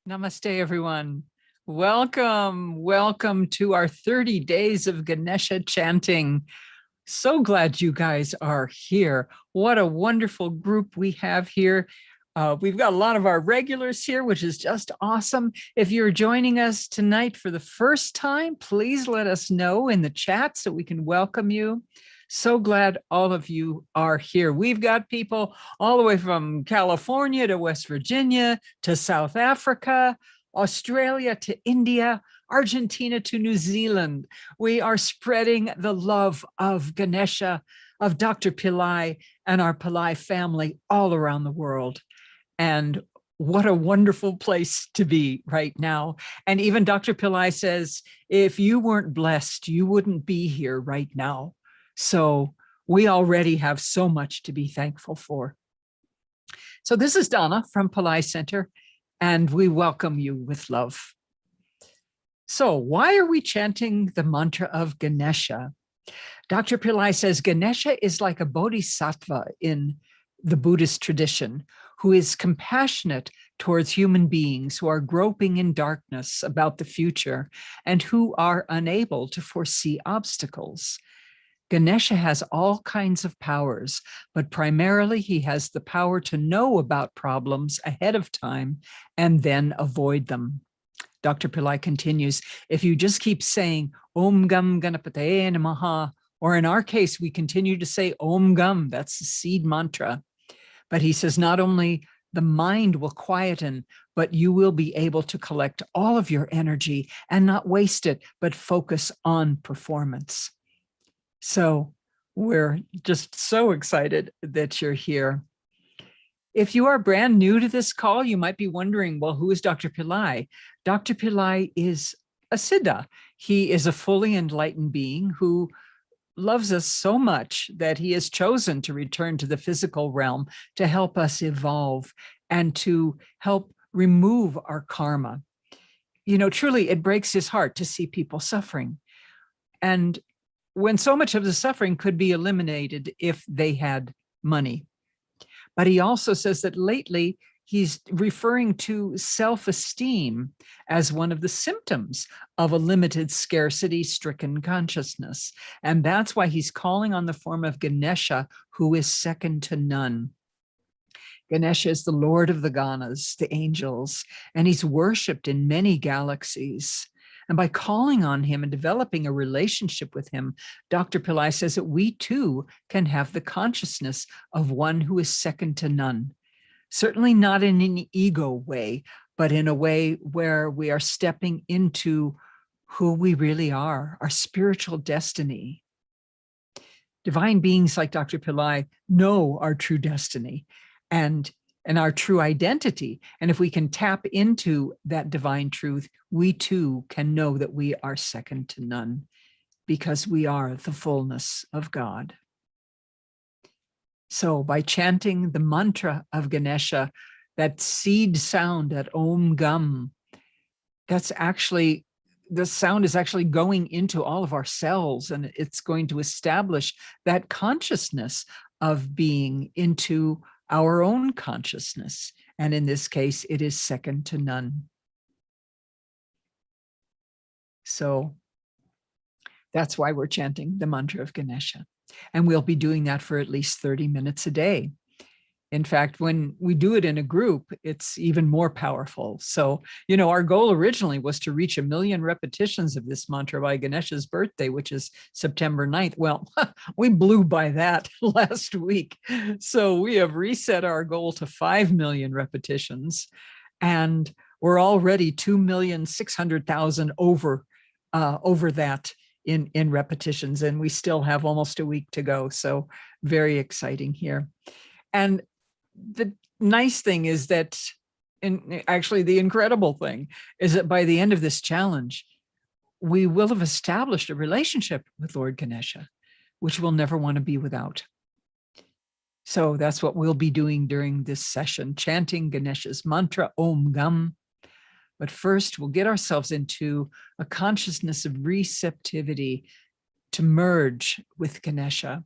Namaste, everyone. Welcome to our 30 days of Ganesha chanting. So glad you guys are here. What a wonderful group we have here. We've got a lot of our regulars here, which is just awesome. If you're joining us tonight for the first time, please let us know in the chat so we can welcome you. So glad all of you are here. We've got people all the way from California to West Virginia to South Africa, Australia to India, Argentina to New Zealand. We are spreading the love of Ganesha, of Dr. Pillai and our Pillai family all around the world. And what a wonderful place to be right now. And even Dr. Pillai says, if you weren't blessed, you wouldn't be here right now. So we already have so much to be thankful for. So this is Donna from Pillai Center, and we welcome you with love. So why are we chanting the mantra of Ganesha? Dr. Pillai says Ganesha is like a bodhisattva in the Buddhist tradition, who is compassionate towards human beings who are groping in darkness about the future and who are unable to foresee obstacles. Ganesha has all kinds of powers, but primarily he has the power to know about problems ahead of time and then avoid them. Dr. Pillai continues, if you just keep saying, Om Gam Ganapataye Namaha, or in our case, we continue to say Om Gam, that's the seed mantra. But he says not only the mind will quieten, but you will be able to collect all of your energy and not waste it, but focus on performance. So we're just so excited that you're here. If you are brand new to this call, you might be wondering, well, who is Dr. Pillai? Dr. Pillai is a Siddha. He is a fully enlightened being who loves us so much that he has chosen to return to the physical realm to help us evolve and to help remove our karma. You know, truly, it breaks his heart to see people suffering. And when so much of the suffering could be eliminated if they had money. But he also says that lately he's referring to self-esteem as one of the symptoms of a limited scarcity-stricken consciousness. And that's why he's calling on the form of Ganesha, who is second to none. Ganesha is the Lord of the Ganas, the angels, and he's worshipped in many galaxies. And by calling on him and developing a relationship with him, Dr. Pillai says that we too can have the consciousness of one who is second to none. Certainly not in an ego way, but in a way where we are stepping into who we really are, our spiritual destiny. Divine beings like Dr. Pillai know our true destiny and our true identity. And if we can tap into that divine truth, we too can know that we are second to none because we are the fullness of God. So by chanting the mantra of Ganesha, that seed sound, that Om Gam, that's actually, the sound is actually going into all of our cells, and it's going to establish that consciousness of being into our own consciousness. And in this case, it is second to none. So that's why we're chanting the mantra of Ganesha. And we'll be doing that for at least 30 minutes a day. In fact, when we do it in a group, it's even more powerful. So, you know, our goal originally was to reach 1 million repetitions of this mantra by Ganesha's birthday, which is September 9th. Well, we blew by that last week. So we have reset our goal to 5 million repetitions. And we're already 2,600,000 over that in repetitions. And we still have almost a week to go. So very exciting here. And the nice thing is that, and actually the incredible thing is that by the end of this challenge, we will have established a relationship with Lord Ganesha, which we'll never want to be without. So that's what we'll be doing during this session, chanting Ganesha's mantra, Om Gam. But first, we'll get ourselves into a consciousness of receptivity to merge with Ganesha.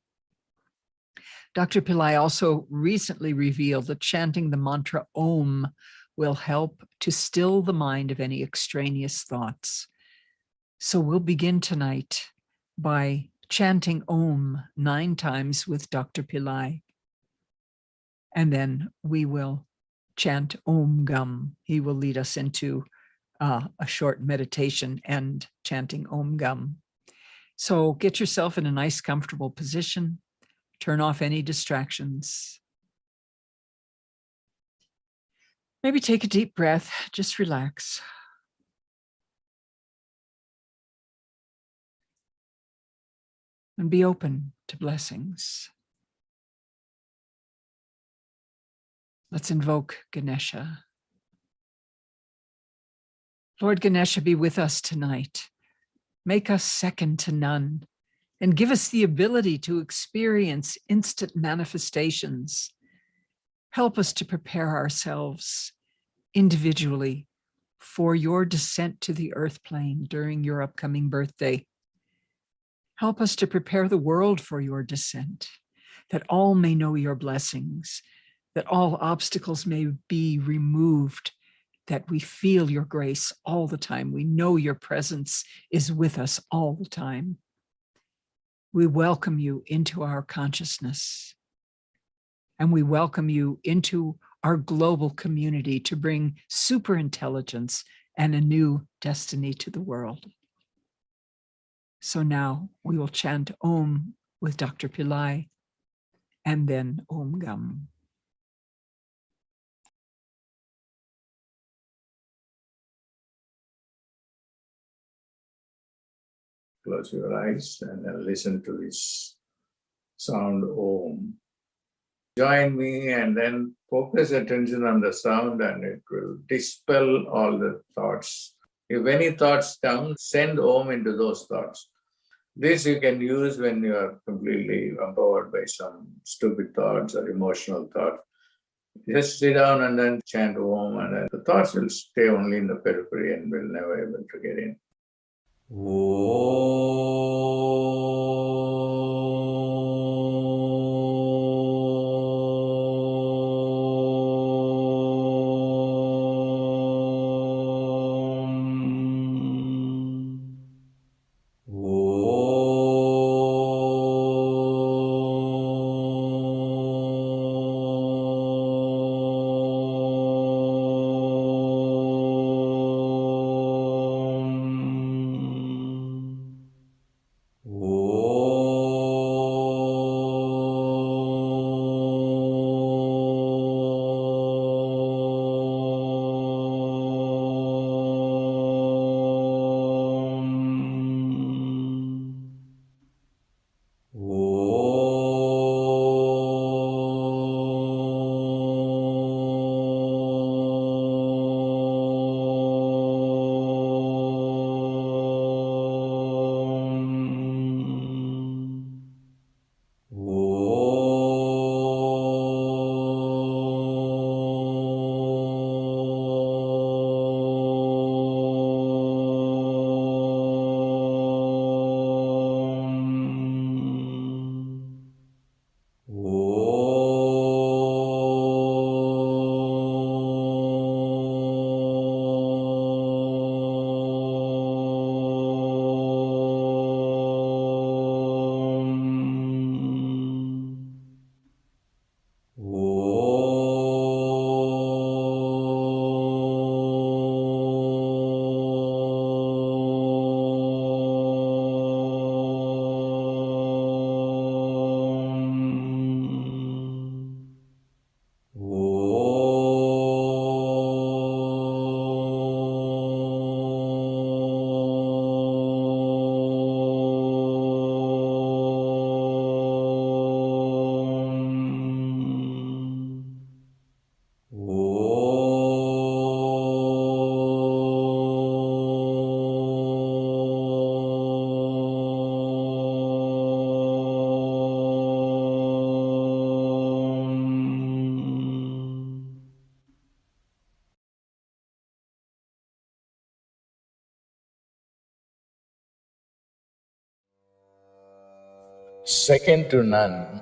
Dr. Pillai also recently revealed that chanting the mantra Om will help to still the mind of any extraneous thoughts. So we'll begin tonight by chanting Om 9 times with Dr. Pillai. And then we will chant Om Gam. He will lead us into a short meditation and chanting Om Gam. So get yourself in a nice, comfortable position. Turn off any distractions. Maybe take a deep breath, just relax. And be open to blessings. Let's invoke Ganesha. Lord Ganesha, be with us tonight. Make us second to none, and give us the ability to experience instant manifestations. Help us to prepare ourselves individually for your descent to the earth plane during your upcoming birthday. Help us to prepare the world for your descent, that all may know your blessings, that all obstacles may be removed, that we feel your grace all the time. We know your presence is with us all the time. We welcome you into our consciousness, and we welcome you into our global community to bring super intelligence and a new destiny to the world. So now we will chant Om with Dr. Pillai, and then Om Gam. Close your eyes and then listen to this sound Om. Join me and then focus attention on the sound, and it will dispel all the thoughts. If any thoughts come, send Om into those thoughts. This you can use when you are completely empowered by some stupid thoughts or emotional thoughts. Just sit down and then chant Om, and then the thoughts will stay only in the periphery and will never able to get in. Second to none,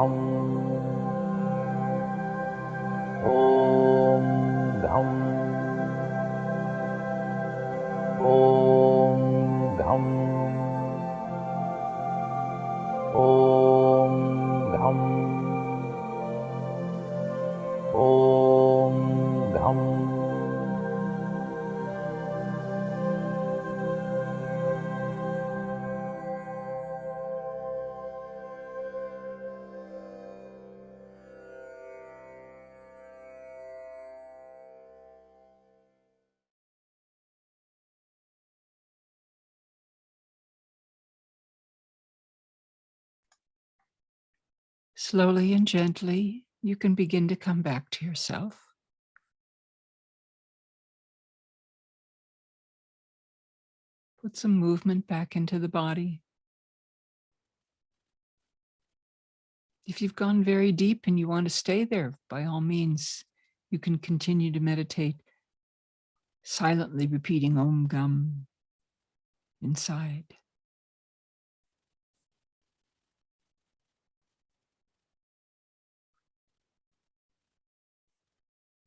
घम Om घम Om घम Om घम Om घम Slowly and gently, you can begin to come back to yourself. Put some movement back into the body. If you've gone very deep and you want to stay there, by all means, you can continue to meditate, silently repeating Om Gam inside.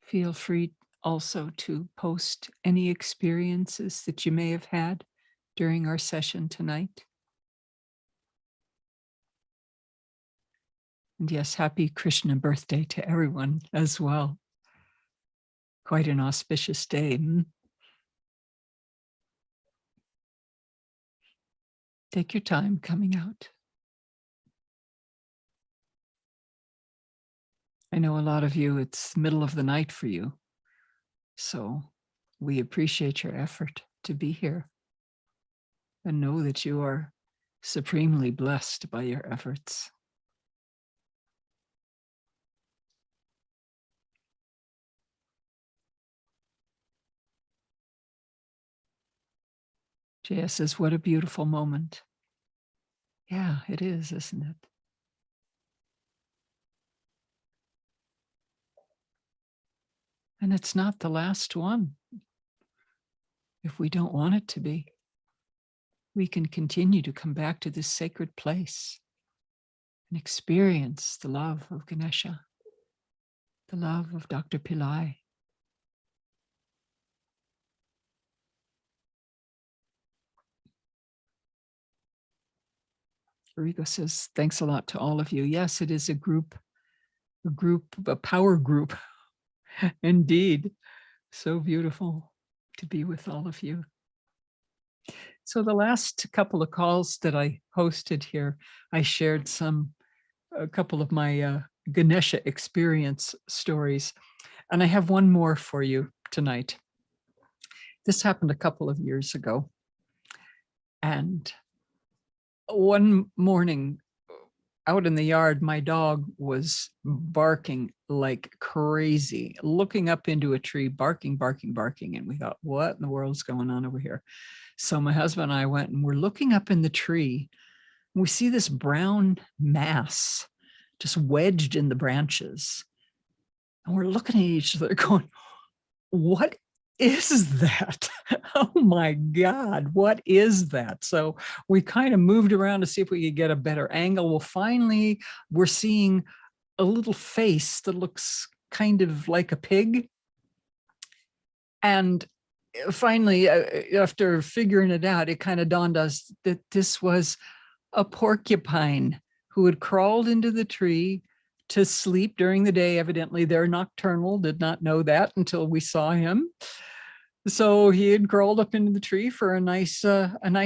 Feel free also to post any experiences that you may have had during our session tonight. And yes, happy Krishna birthday to everyone as well. Quite an auspicious day. Take your time coming out. I know a lot of you, it's the middle of the night for you. So we appreciate your effort to be here and know that you are supremely blessed by your efforts. Jaya says, what a beautiful moment. Yeah, it is, isn't it? And it's not the last one. If we don't want it to be, we can continue to come back to this sacred place and experience the love of Ganesha, the love of Dr. Pillai. Rigo says, thanks a lot to all of you. Yes, it is a power group. Indeed. So beautiful to be with all of you. So the last couple of calls that I hosted here, I shared a couple of my Ganesha experience stories. And I have one more for you tonight. This happened a couple of years ago. And one morning out in the yard, my dog was barking like crazy, looking up into a tree, barking, barking, barking. And we thought, what in the world's going on over here? So my husband and I went and we're looking up in the tree. And we see this brown mass just wedged in the branches. And we're looking at each other going, what is that? Oh my God, what is that? So we kind of moved around to see if we could get a better angle. Well, finally, we're seeing a little face that looks kind of like a pig. And finally, after figuring it out, it kind of dawned us that this was a porcupine who had crawled into the tree to sleep during the day. Evidently, they're nocturnal, did not know that until we saw him. So he had crawled up into the tree for a nice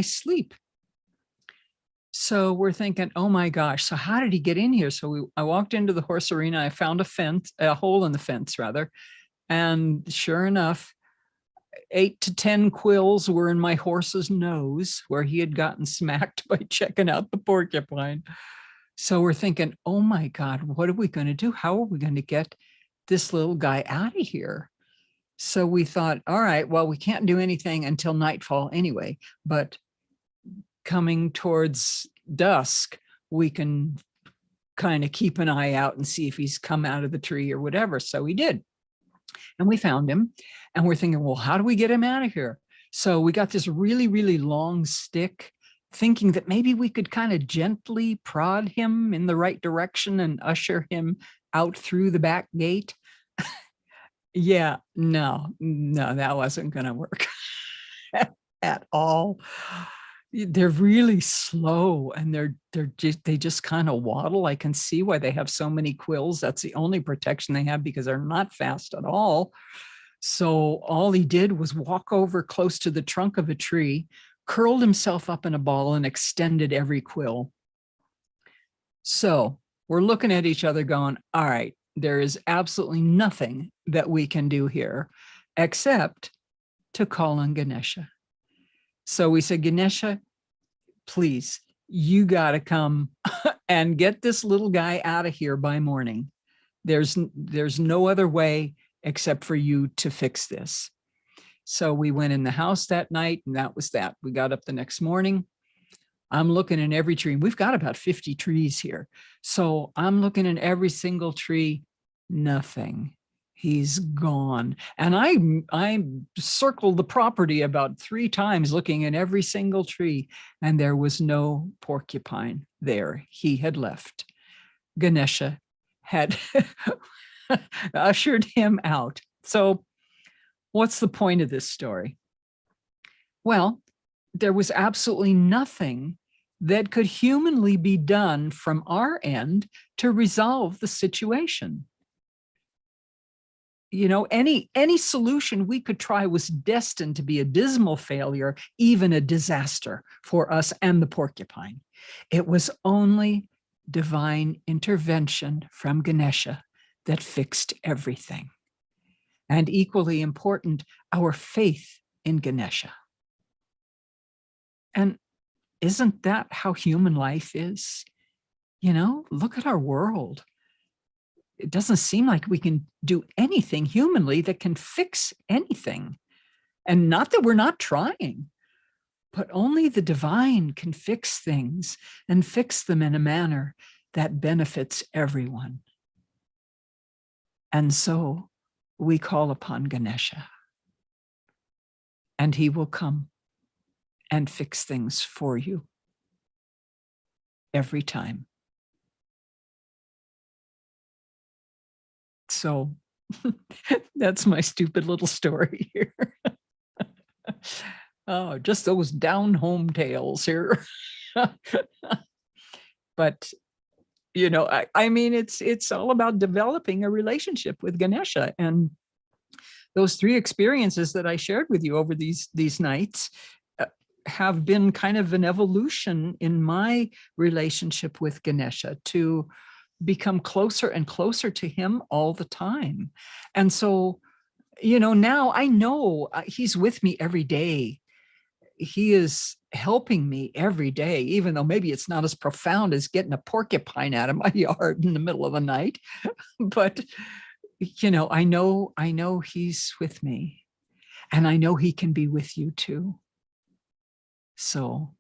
sleep. So we're thinking, oh my gosh, so how did he get in here? So I walked into the horse arena, I found a hole in the fence rather. And sure enough, 8 to 10 quills were in my horse's nose where he had gotten smacked by checking out the porcupine. So we're thinking, oh my God, what are we going to do? How are we going to get this little guy out of here? So we thought, all right, well, we can't do anything until nightfall anyway, but coming towards dusk, we can kind of keep an eye out and see if he's come out of the tree or whatever. So we did. And we found him and we're thinking, well, how do we get him out of here? So we got this really, really long stick thinking that maybe we could kind of gently prod him in the right direction and usher him out through the back gate. Yeah, no, that wasn't going to work at all. They're really slow, and they just kind of waddle. I can see why they have so many quills. That's the only protection they have, because they're not fast at all. So all he did was walk over close to the trunk of a tree, curled himself up in a ball, and extended every quill. So we're looking at each other going, all right, there is absolutely nothing that we can do here except to call on Ganesha. So we said, Ganesha, please, you got to come and get this little guy out of here by morning. There's no other way except for you to fix this. So we went in the house that night, and that was that. We got up the next morning. I'm looking in every tree. We've got about 50 trees here. So I'm looking in every single tree, nothing. He's gone. And I circled the property about 3 times, looking in every single tree, and there was no porcupine there. He had left. Ganesha had ushered him out. So what's the point of this story? Well, there was absolutely nothing that could humanly be done from our end to resolve the situation. You know, any solution we could try was destined to be a dismal failure, even a disaster for us and the porcupine. It was only divine intervention from Ganesha that fixed everything. And equally important, our faith in Ganesha. And isn't that how human life is? You know, look at our world. It doesn't seem like we can do anything humanly that can fix anything. And not that we're not trying, but only the divine can fix things, and fix them in a manner that benefits everyone. And so we call upon Ganesha, and he will come and fix things for you every time. So that's my stupid little story here. Oh, just those down home tales here. But, you know, I mean, it's all about developing a relationship with Ganesha. And those 3 experiences that I shared with you over these nights have been kind of an evolution in my relationship with Ganesha, to become closer and closer to him all the time. And so, you know, now I know he's with me every day. He is helping me every day, even though maybe it's not as profound as getting a porcupine out of my yard in the middle of the night. But, you know, I know he's with me, and I know he can be with you too. So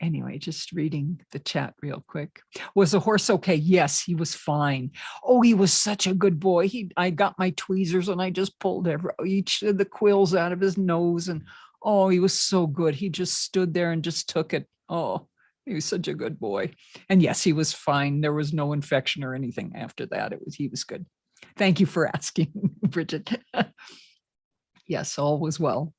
anyway, just reading the chat real quick. Was the horse okay? Yes, he was fine. Oh, he was such a good boy. I got my tweezers and I just pulled each of the quills out of his nose, and oh, he was so good. He just stood there and just took it. Oh, he was such a good boy. And yes, he was fine. There was no infection or anything after that. He was good. Thank you for asking, Bridget. Yes, all was well.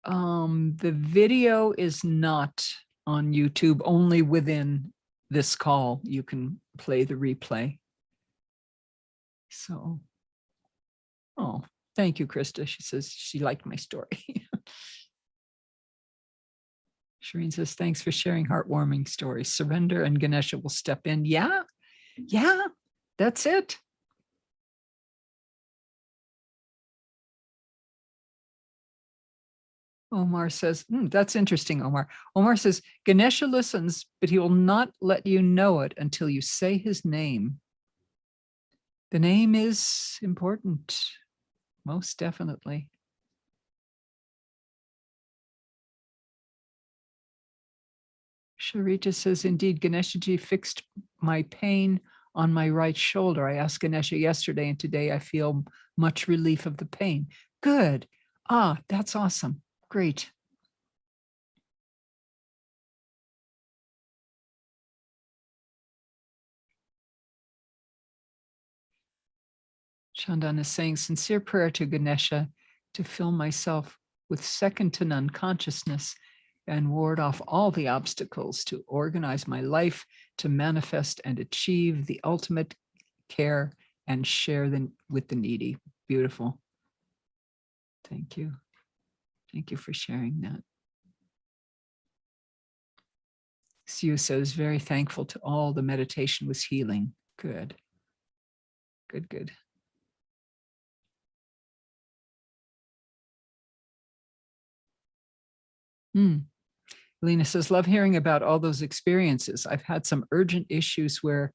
The video is not on YouTube, only within this call. You can play the replay. So, oh, thank you, Krista. She says she liked my story. Shireen says, thanks for sharing heartwarming stories. Surrender and Ganesha will step in. Yeah, that's it. Omar says, that's interesting, Omar. Omar says, Ganesha listens, but he will not let you know it until you say his name. The name is important, most definitely. Sharita says, indeed, Ganeshaji fixed my pain on my right shoulder. I asked Ganesha yesterday, and today I feel much relief of the pain. Good. Ah, that's awesome. Great. Chandan is saying, sincere prayer to Ganesha to fill myself with second to none consciousness and ward off all the obstacles to organize my life to manifest and achieve the ultimate care and share with the needy. Beautiful. Thank you. Thank you for sharing that. Sue says, very thankful to all. The meditation was healing. Good. Good, good. Lena says, love hearing about all those experiences. I've had some urgent issues where,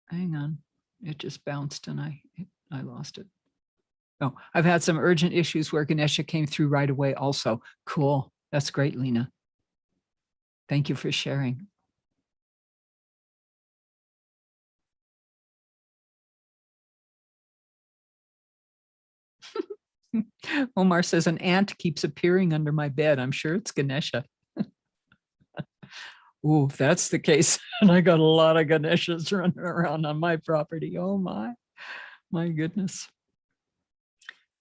hang on, it just bounced and I lost it. Oh, I've had some urgent issues where Ganesha came through right away also. Cool. That's great, Lena. Thank you for sharing. Omar says, an ant keeps appearing under my bed. I'm sure it's Ganesha. Ooh, if that's the case, and I got a lot of Ganeshas running around on my property. Oh my goodness.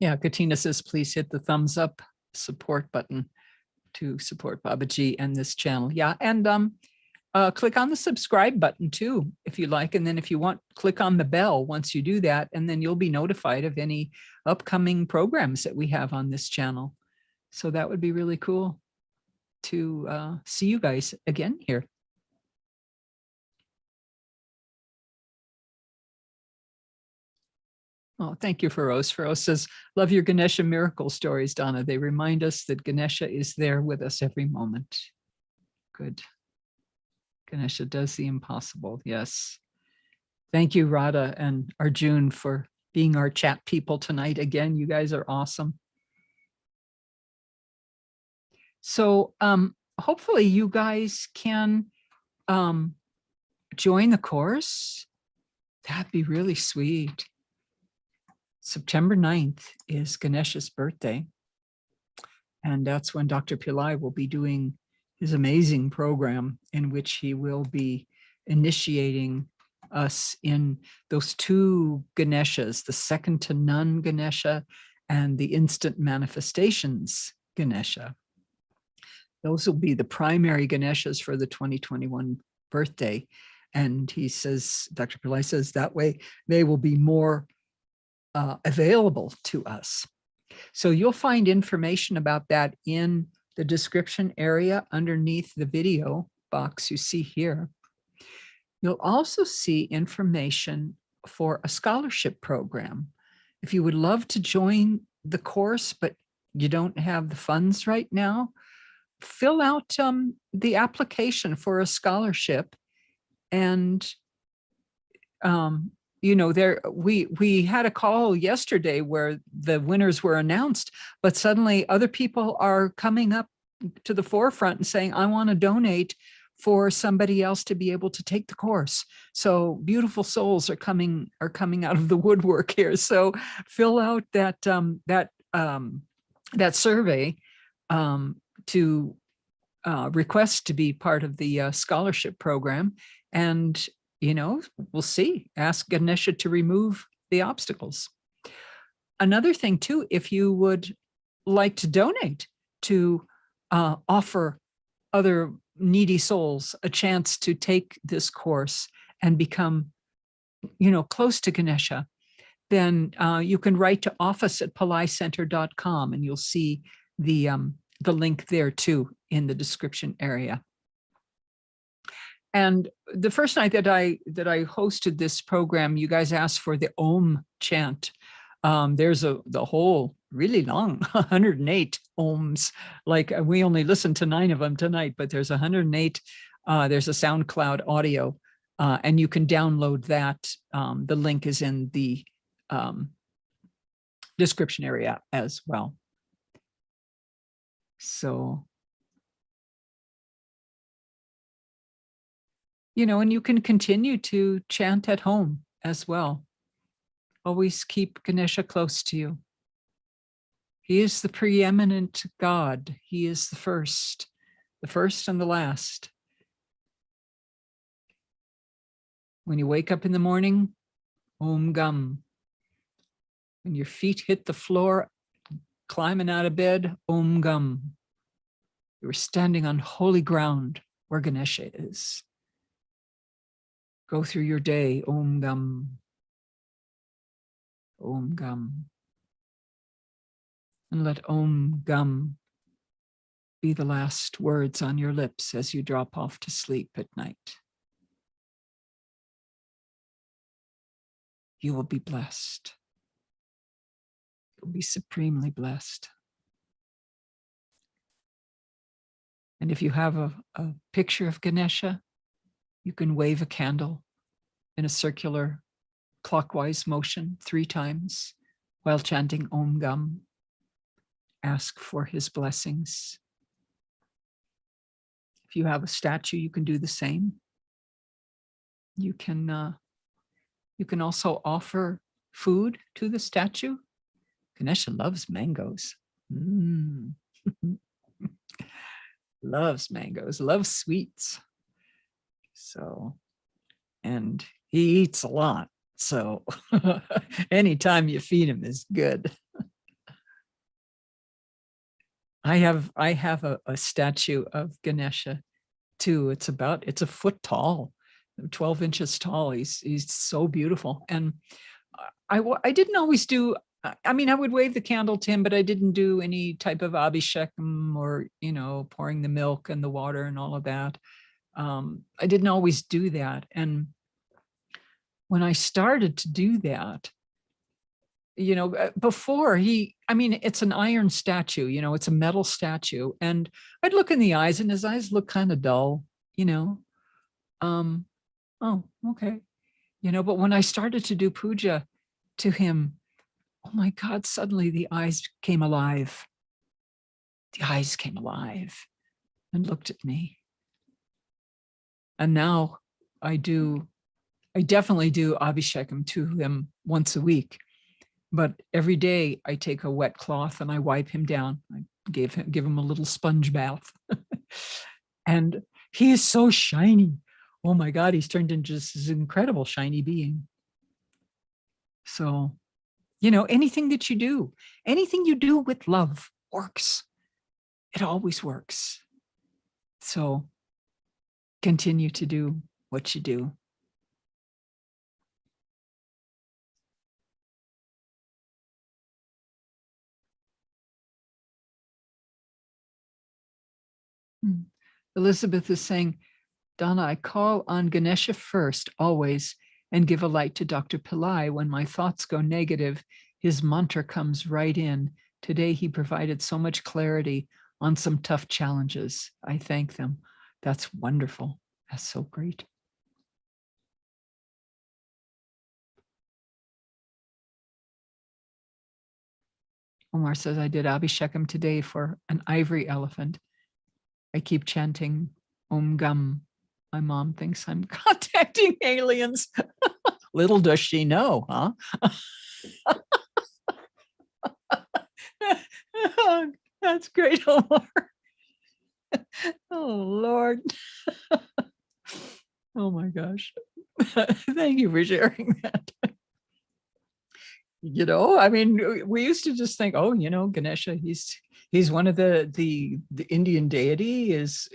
Yeah, Katina says, please hit the thumbs up support button to support Babaji and this channel. Yeah, and click on the subscribe button too, if you like. And then if you want, click on the bell once you do that, and then you'll be notified of any upcoming programs that we have on this channel. So that would be really cool to see you guys again here. Oh, thank you, Feroz. Feroz says, love your Ganesha miracle stories, Donna. They remind us that Ganesha is there with us every moment. Good. Ganesha does the impossible. Yes. Thank you, Radha and Arjun, for being our chat people tonight. Again, you guys are awesome. So hopefully you guys can join the course. That'd be really sweet. September 9th is Ganesha's birthday. And that's when Dr. Pillai will be doing his amazing program in which he will be initiating us in those two Ganeshas, the second to none Ganesha and the instant manifestations Ganesha. Those will be the primary Ganeshas for the 2021 birthday. And he says, Dr. Pillai says, that way they will be more available to us. So you'll find information about that in the description area underneath the video box you see here. You'll also see information for a scholarship program. If you would love to join the course, but you don't have the funds right now, fill out the application for a scholarship. And you know, we had a call yesterday where the winners were announced, but suddenly other people are coming up to the forefront and saying, I want to donate for somebody else to be able to take the course. So beautiful souls are coming out of the woodwork here. So fill out that that survey to request to be part of the scholarship program. And you know, we'll see. Ask Ganesha to remove the obstacles. Another thing too, if you would like to donate to offer other needy souls a chance to take this course and become, you know, close to Ganesha, then you can write to office@pillaicenter.com and you'll see the link there too in the description area. And the first night that I hosted this program, you guys asked for the Om chant. There's the whole really long 108 Oms. Like we only listened to 9 of them tonight, but there's 108. There's a SoundCloud audio, and you can download that. The link is in the description area as well. So And you can continue to chant at home as well. Always keep Ganesha close to you. He is the preeminent God. He is the first and the last. When you wake up in the morning, Om Gam. When your feet hit the floor, climbing out of bed, Om Gam. You are standing on holy ground where Ganesha is. Go through your day, Om Gam. Om Gam. And let Om Gam be the last words on your lips as you drop off to sleep at night. You will be blessed. You'll be supremely blessed. And if you have a picture of Ganesha, you can wave a candle in a circular clockwise motion 3 times while chanting Om Gam. Ask for his blessings. If you have a statue, you can do the same. You can also offer food to the statue. Ganesha loves mangoes. Loves mangoes, loves sweets. So, and he eats a lot. So anytime you feed him is good. I have a statue of Ganesha too. It's a foot tall, 12 inches tall. He's so beautiful. And I didn't always do, I mean, I would wave the candle to him, but I didn't do any type of abhishekam or, pouring the milk and the water and all of that. I didn't always do that. And when I started to do that, before it's an iron statue, it's a metal statue. And I'd look in the eyes and his eyes look kind of dull, oh, okay. But when I started to do puja to him, oh my God, suddenly the eyes came alive. The eyes came alive and looked at me. And now I definitely do abhishekam to him once a week. But every day I take a wet cloth and I wipe him down. I give him a little sponge bath. And he is so shiny. Oh my God, he's turned into just this incredible shiny being. So, anything that you do, anything you do with love works. It always works. So continue to do what you do. Elizabeth is saying, Donna, I call on Ganesha first, always, and give a light to Dr. Pillai. When my thoughts go negative, his mantra comes right in. Today, he provided so much clarity on some tough challenges. I thank them. That's wonderful. That's so great. Omar says, I did abhishekam today for an ivory elephant. I keep chanting Om Gam. My mom thinks I'm contacting aliens. Little does she know, huh? Oh, that's great, Omar. Oh, Lord. Oh, my gosh. Thank you for sharing that. We used to just think, oh, Ganesha, he's one of the Indian deity is,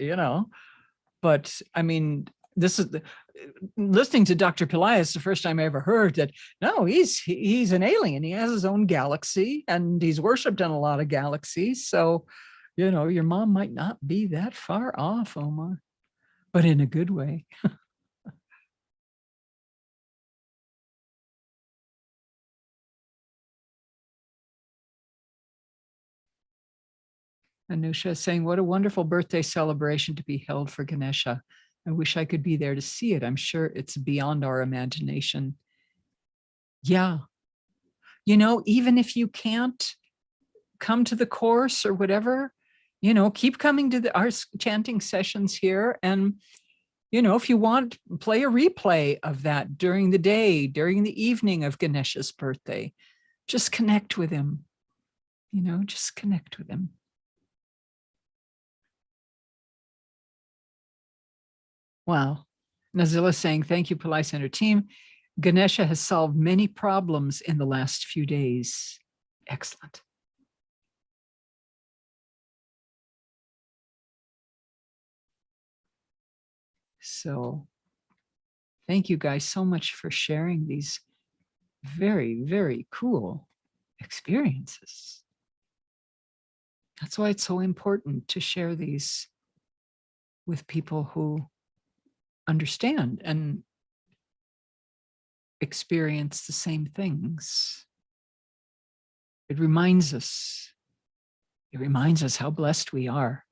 but this is listening to Dr. Pillai is the first time I ever heard that. No, he's an alien. He has his own galaxy and he's worshipped in a lot of galaxies. So, your mom might not be that far off, Omar, but in a good way. Anusha is saying, what a wonderful birthday celebration to be held for Ganesha. I wish I could be there to see it. I'm sure it's beyond our imagination. Yeah. Even if you can't come to the course or whatever, keep coming to our chanting sessions here. And, you know, if you want, play a replay of that during the day, during the evening of Ganesha's birthday. Just connect with him, you know, just connect with him. Wow. Nazila saying, thank you, Pillai Center team. Ganesha has solved many problems in the last few days. Excellent. So thank you guys so much for sharing these very, very cool experiences. That's why it's so important to share these with people who understand and experience the same things. It reminds us how blessed we are.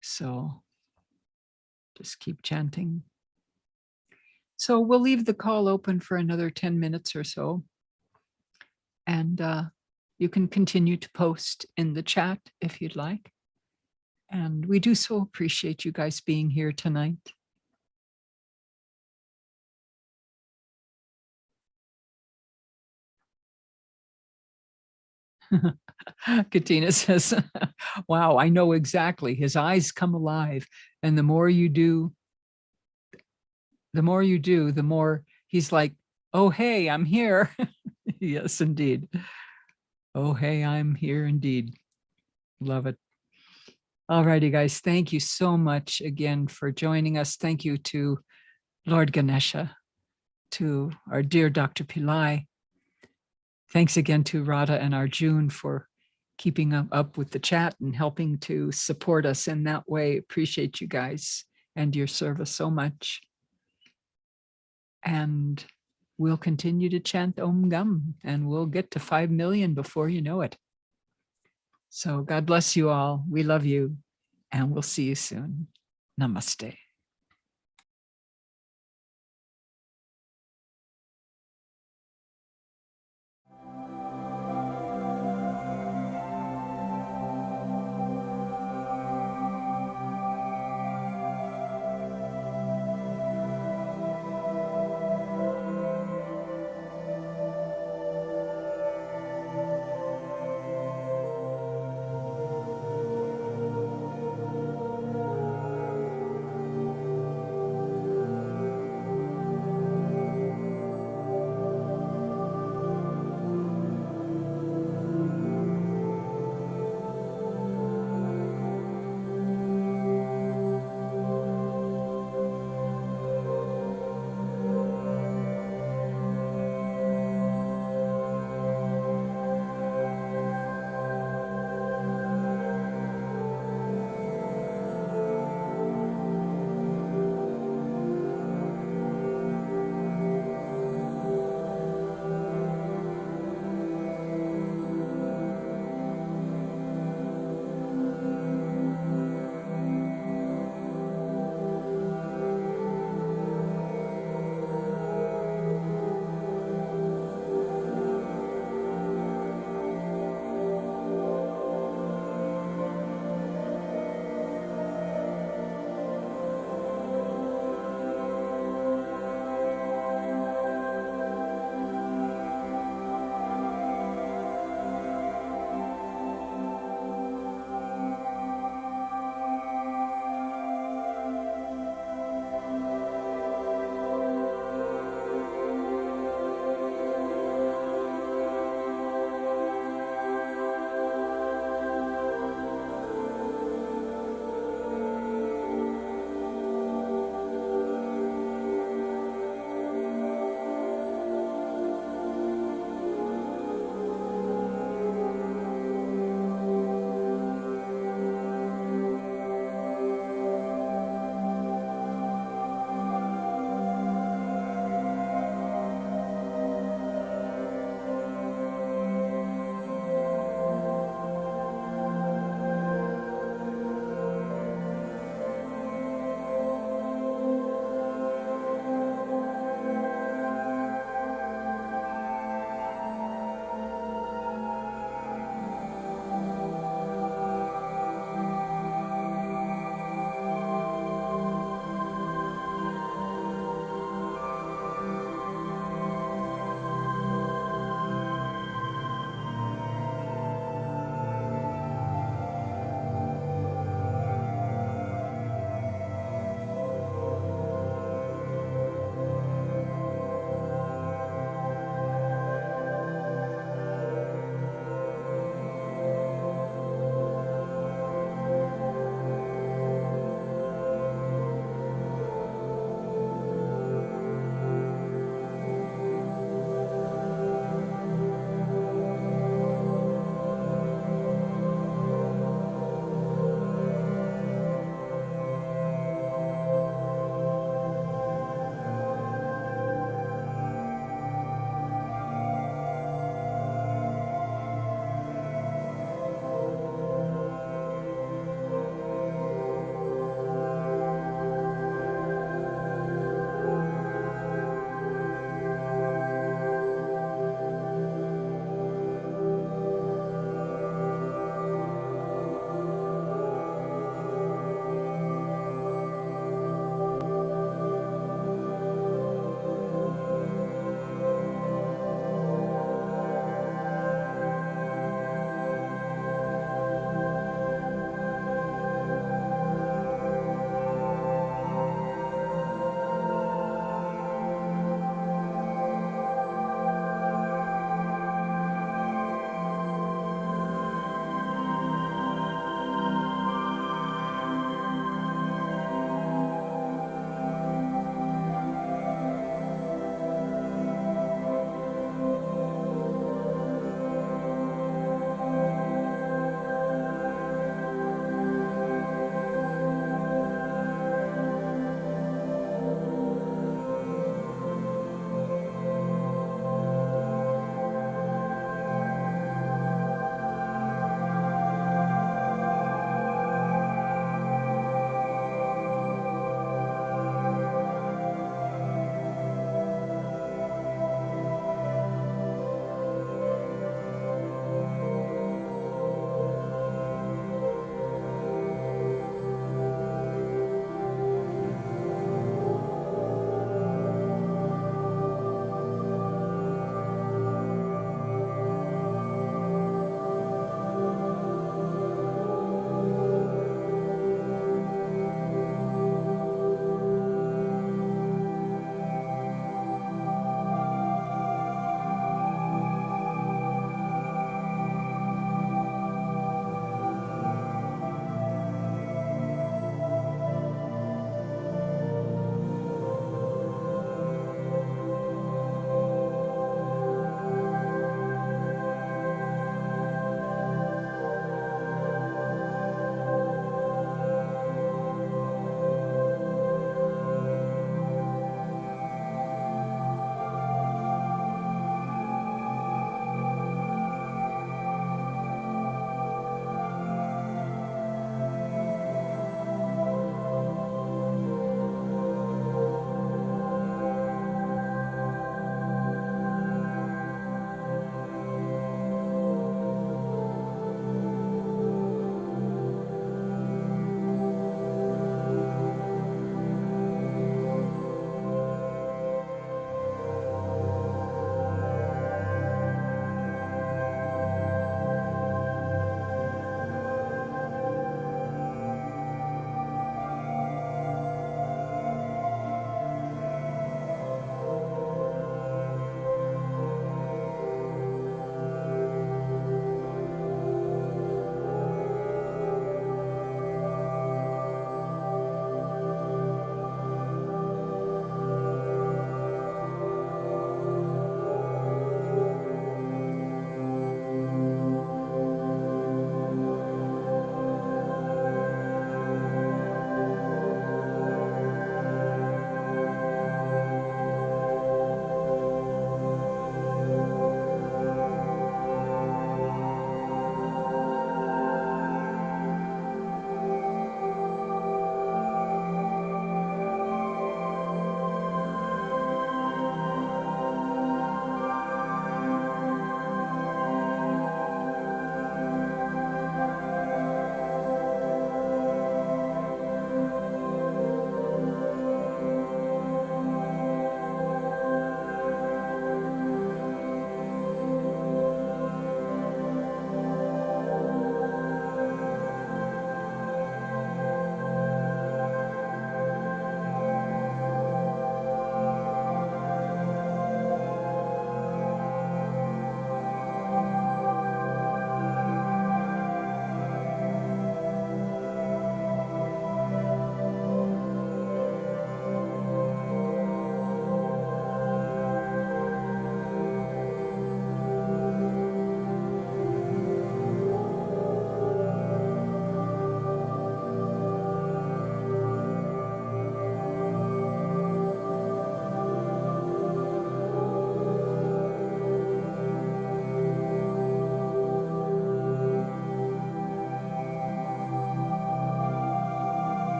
So just keep chanting. So we'll leave the call open for another 10 minutes or so. And you can continue to post in the chat if you'd like. And we do so appreciate you guys being here tonight. Katina says, wow, I know exactly. His eyes come alive. And the more you do, the more he's like, oh, hey, I'm here. Yes, indeed. Oh, hey, I'm here indeed. Love it. All righty, guys. Thank you so much again for joining us. Thank you to Lord Ganesha, to our dear Dr. Pillai. Thanks again to Radha and Arjun for keeping up with the chat and helping to support us in that way. Appreciate you guys and your service so much. And we'll continue to chant Om Gam, and we'll get to 5 million before you know it. So God bless you all. We love you, and we'll see you soon. Namaste.